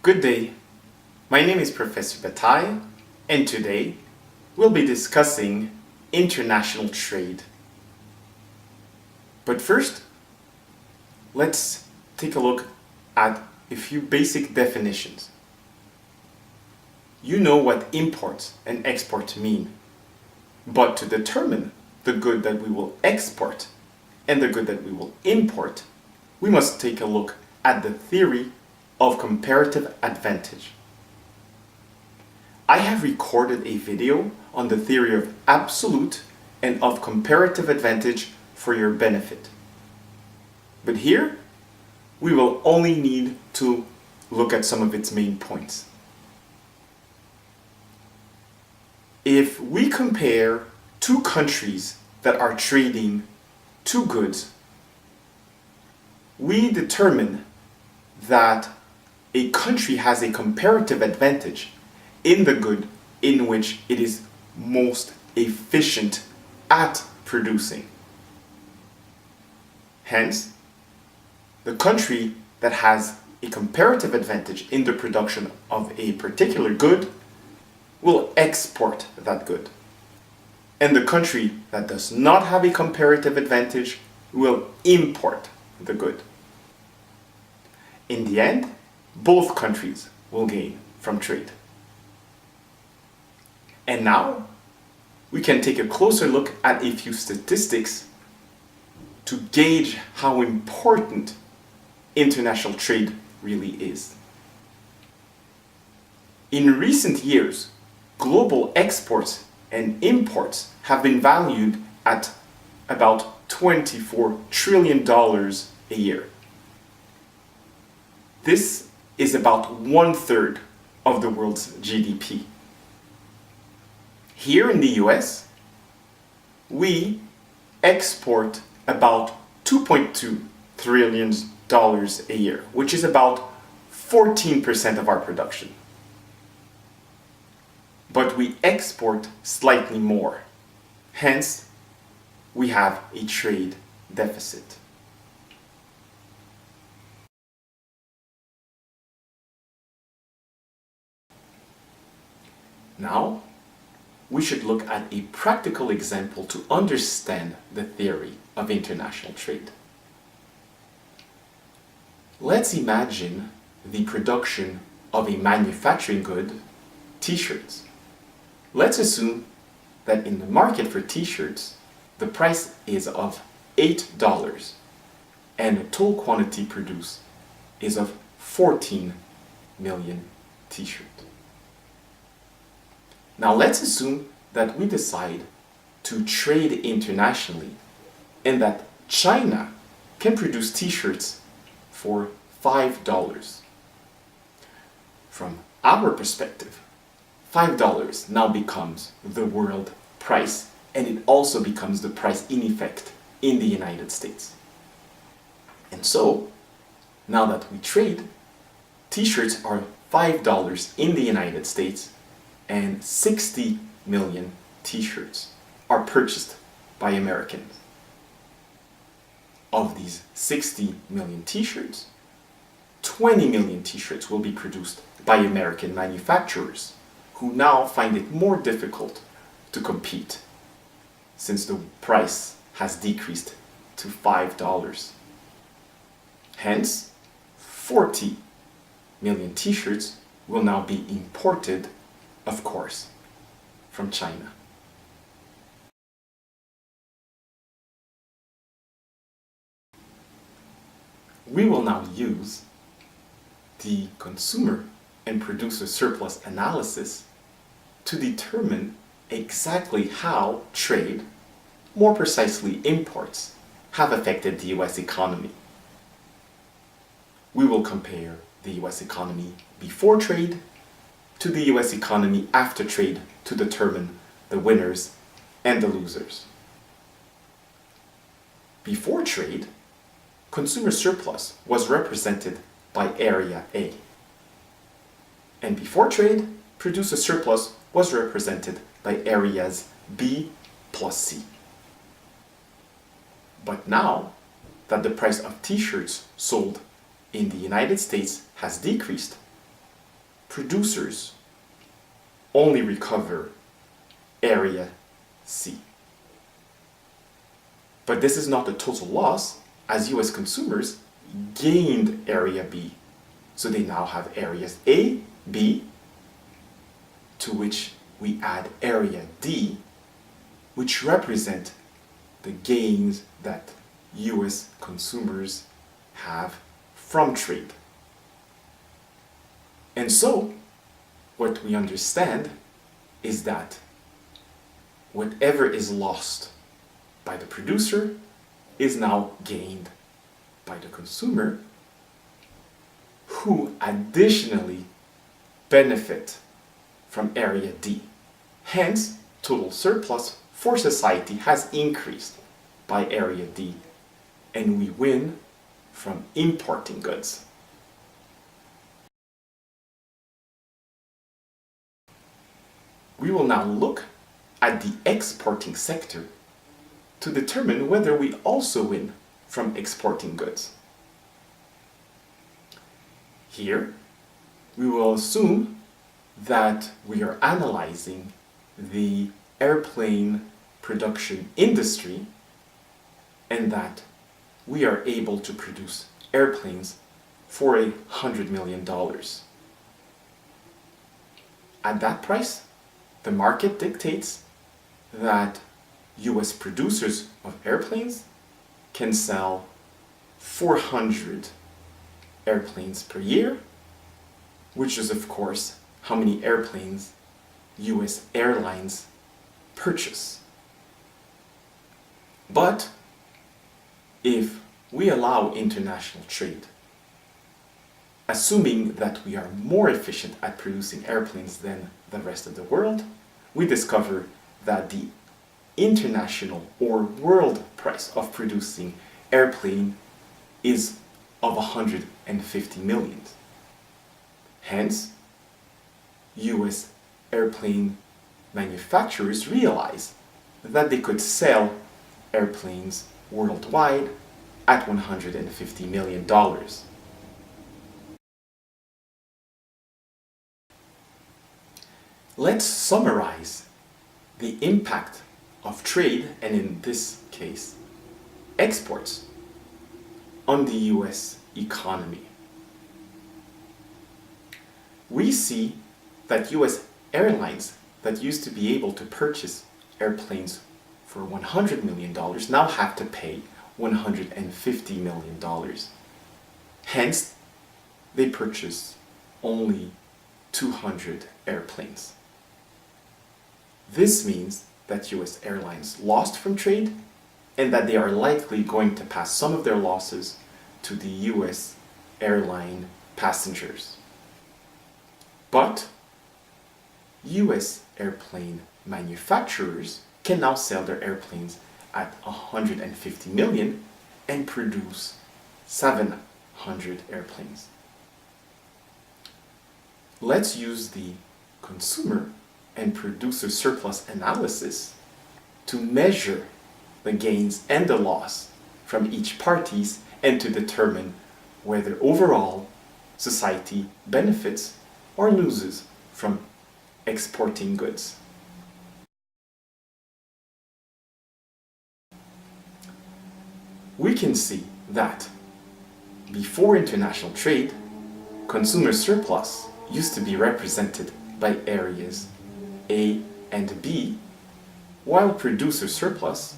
Good day, my name is Professor Bataille, and today we'll be discussing international trade. But first, let's take a look at a few basic definitions. You know what import and export mean, but to determine the good that we will export and the good that we will import, we must take a look at the theory of comparative advantage. I have recorded a video on the theory of absolute and of comparative advantage for your benefit. But here, we will only need to look at some of its main points. If we compare two countries that are trading two goods, we determine that a country has a comparative advantage in the good in which it is most efficient at producing. Hence, the country that has a comparative advantage in the production of a particular good will export that good. And the country that does not have a comparative advantage will import the good. In the end, both countries will gain from trade. And now, we can take a closer look at a few statistics to gauge how important international trade really is. In recent years, global exports and imports have been valued at about $24 trillion a year. This is about 1/3 of the world's GDP. Here in the US, we export about $2.2 trillion a year, which is about 14% of our production. But we export slightly more. Hence, we have a trade deficit. Now, we should look at a practical example to understand the theory of international trade. Let's imagine the production of a manufacturing good, t-shirts. Let's assume that in the market for t-shirts, the price is of $8 and the total quantity produced is of 14 million t-shirts. Now let's assume that we decide to trade internationally and that China can produce t-shirts for $5. From our perspective, $5 now becomes the world price, and it also becomes the price in effect in the United States. And so, now that we trade, t-shirts are $5 in the United States, and 60 million t-shirts are purchased by Americans. Of these 60 million t-shirts, 20 million t-shirts will be produced by American manufacturers, who now find it more difficult to compete since the price has decreased to $5. Hence, 40 million t-shirts will now be imported, of course, from China. We will now use the consumer and producer surplus analysis to determine exactly how trade, more precisely imports, have affected the US economy. We will compare the US economy before trade to the US economy after trade to determine the winners and the losers. Before trade, consumer surplus was represented by area A. And before trade, producer surplus was represented by areas B plus C. But now that the price of t-shirts sold in the United States has decreased, producers only recover area C. But this is not a total loss, as US consumers gained area B. So they now have areas A, B, to which we add area D, which represent the gains that US consumers have from trade. And so, what we understand is that whatever is lost by the producer is now gained by the consumer, who additionally benefit from area D. Hence, total surplus for society has increased by area D, and we win from importing goods. We will now look at the exporting sector to determine whether we also win from exporting goods. Here, we will assume that we are analyzing the airplane production industry and that we are able to produce airplanes for $100 million. At that price, the market dictates that US producers of airplanes can sell 400 airplanes per year, which is of course how many airplanes US airlines purchase. But if we allow international trade, assuming that we are more efficient at producing airplanes than the rest of the world, we discover that the international or world price of producing airplane is of 150 million. Hence, US airplane manufacturers realize that they could sell airplanes worldwide at $150 million. Let's summarize the impact of trade, and in this case, exports, on the US economy. We see that US airlines that used to be able to purchase airplanes for $100 million now have to pay $150 million. Hence, they purchase only 200 airplanes. This means that US airlines lost from trade and that they are likely going to pass some of their losses to the US airline passengers. But US airplane manufacturers can now sell their airplanes at 150 million and produce 700 airplanes. Let's use the consumer and producer surplus analysis to measure the gains and the loss from each parties and to determine whether overall society benefits or loses from exporting goods. We can see that before international trade, consumer surplus used to be represented by areas A and B, while producer surplus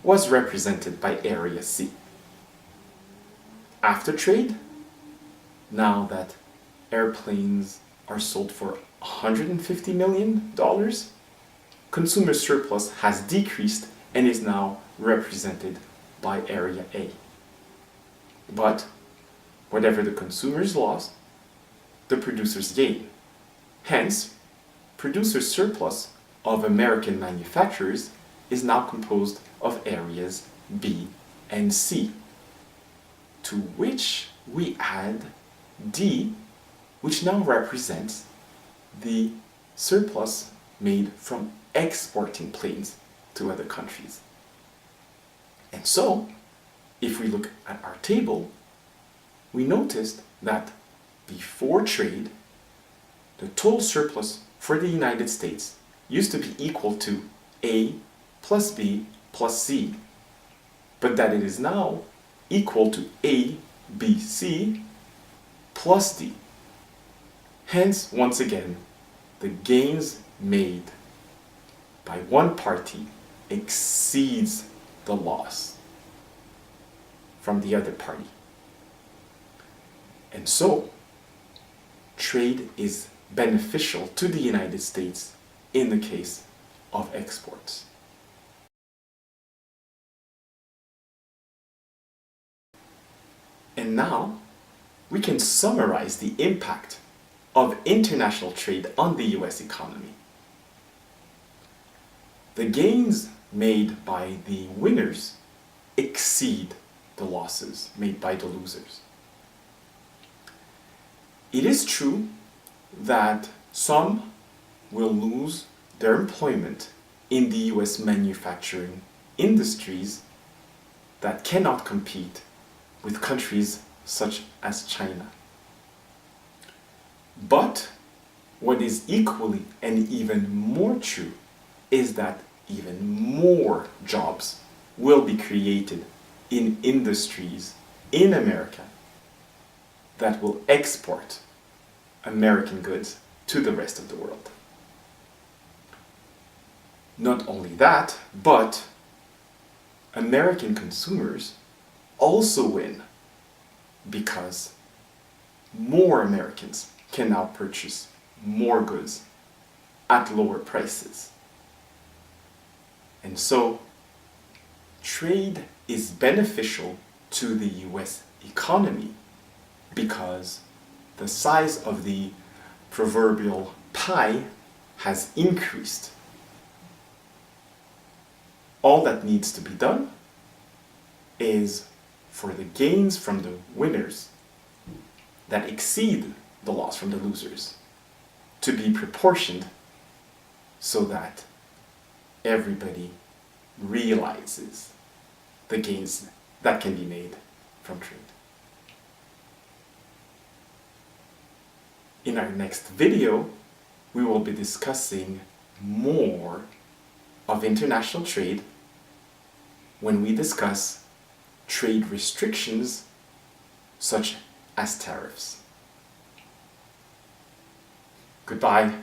was represented by area C. After trade, now that airplanes are sold for $150 million, consumer surplus has decreased and is now represented by area A. But whatever the consumers lost, the producers gain. Hence, producer surplus of American manufacturers is now composed of areas B and C, to which we add D, which now represents the surplus made from exporting planes to other countries. And so, if we look at our table, we noticed that before trade, the total surplus for the United States used to be equal to A plus B plus C, but that it is now equal to A, B, C plus D. Hence, once again, the gains made by one party exceeds the loss from the other party. And so, trade is beneficial to the United States in the case of exports. And now, we can summarize the impact of international trade on the US economy. The gains made by the winners exceed the losses made by the losers. It is true that some will lose their employment in the US manufacturing industries that cannot compete with countries such as China. But what is equally and even more true is that even more jobs will be created in industries in America that will export American goods to the rest of the world. Not only that, but American consumers also win because more Americans can now purchase more goods at lower prices. And so, trade is beneficial to the US economy because the size of the proverbial pie has increased. All that needs to be done is for the gains from the winners that exceed the loss from the losers to be proportioned so that everybody realizes the gains that can be made from trade. In our next video, we will be discussing more of international trade when we discuss trade restrictions such as tariffs. Goodbye.